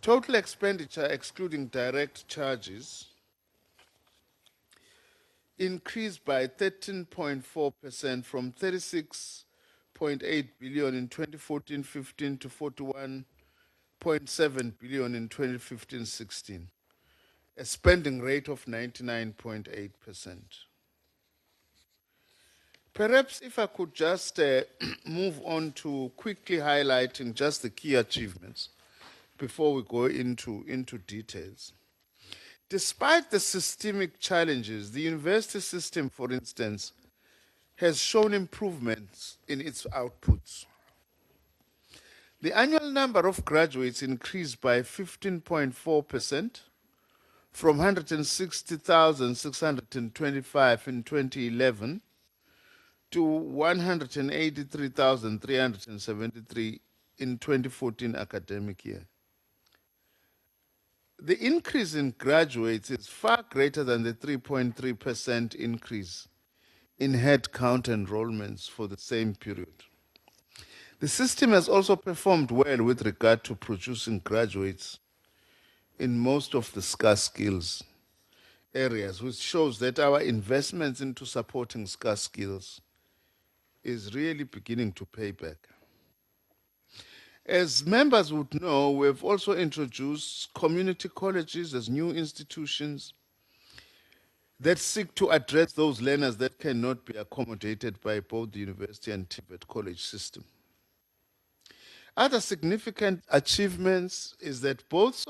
Total expenditure, excluding direct charges, increased by 13.4% from 36.8 billion in 2014-15 to 41.7 billion in 2015-16, a spending rate of 99.8%. Perhaps if I could just move on to quickly highlighting just the key achievements before we go into details. Despite the systemic challenges, the university system, for instance, has shown improvements in its outputs. The annual number of graduates increased by 15.4% from 160,625 in 2011 to 183,373 in 2014 academic year. The increase in graduates is far greater than the 3.3% increase in headcount enrollments for the same period. The system has also performed well with regard to producing graduates in most of the scarce skills areas, which shows that our investments into supporting scarce skills is really beginning to pay back. As members would know, we've also introduced community colleges as new institutions that seek to address those learners that cannot be accommodated by both the university and TVET college system. Other significant achievements is that both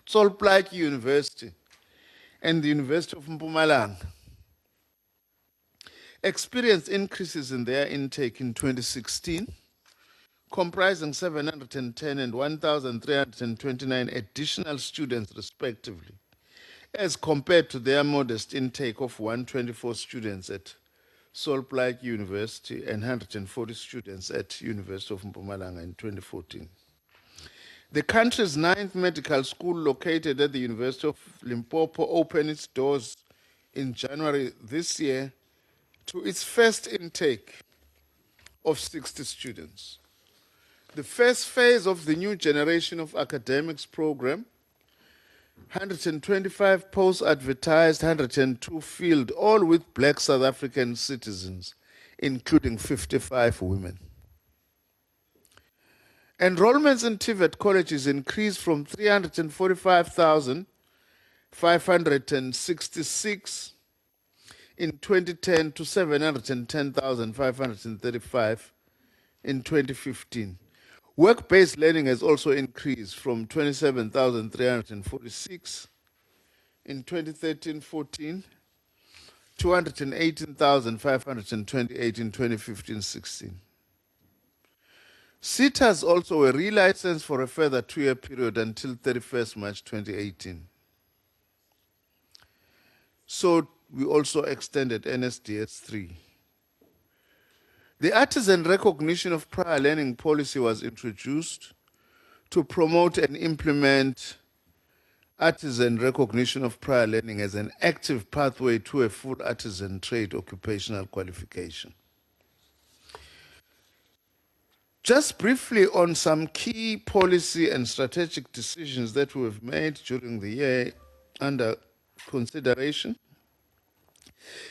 Solplaatje University and the University of Mpumalanga experienced increases in their intake in 2016, comprising 710 and 1,329 additional students respectively, as compared to their modest intake of 124 students at Solplaatje University and 140 students at University of Mpumalanga in 2014. The country's 9th medical school, located at the University of Limpopo, opened its doors in January this year to its first intake of 60 students. The first phase of the new generation of academics program, 125 posts advertised, 102 filled, all with black South African citizens, including 55 women. Enrollments in TVET colleges increased from 345,566 in 2010 to 710,535 in 2015. Work-based learning has also increased from 27,346 in 2013-14 to 118,528 in 2015-16. SETAs also were relicensed for a further 2-year period until 31st March 2018. So we also extended NSDS 3. The artisan recognition of prior learning policy was introduced to promote and implement artisan recognition of prior learning as an active pathway to a full artisan trade occupational qualification. Just briefly on some key policy and strategic decisions that we have made during the year under consideration.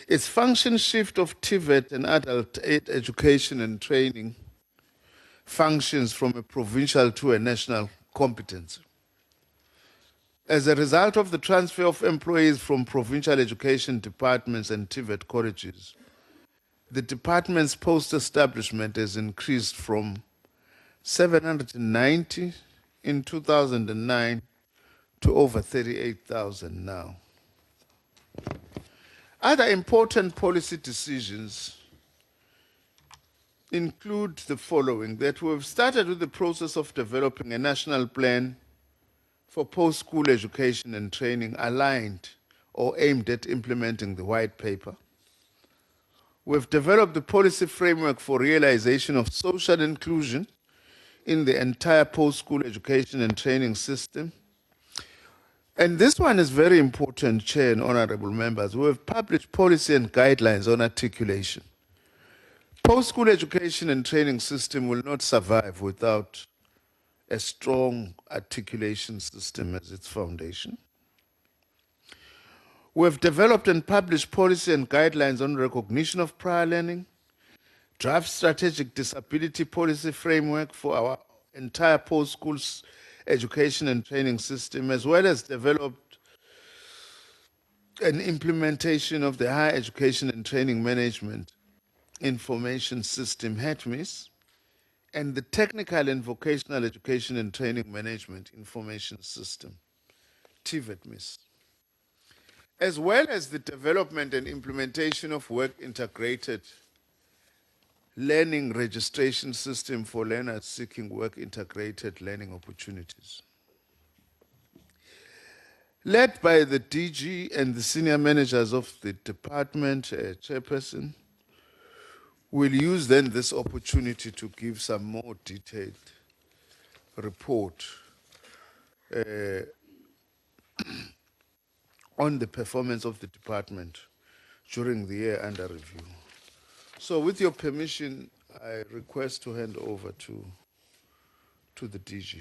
Its function shift of TVET and adult education and training functions from a provincial to a national competence. As a result of the transfer of employees from provincial education departments and TVET colleges, the department's post-establishment has increased from 790 in 2009 to over 38,000 now. Other important policy decisions include the following: that we've started with the process of developing a national plan for post-school education and training aligned or aimed at implementing the white paper. We've developed the policy framework for realization of social inclusion in the entire post-school education and training system. And this one is very important, Chair and honorable members. We have published policy and guidelines on articulation. Post-school education and training system will not survive without a strong articulation system as its foundation. We have developed and published policy and guidelines on recognition of prior learning, draft strategic disability policy framework for our entire post-school education and training system, as well as developed an implementation of the Higher Education and Training Management Information System, HETMIS, and the Technical and Vocational Education and Training Management Information System, TVETMIS, as well as the development and implementation of work integrated learning registration system for learners seeking work integrated learning opportunities. Led by the DG and the senior managers of the department, chairperson, we'll use then this opportunity to give some more detailed report on the performance of the department during the year under review. So with your permission, I request to hand over to the DG.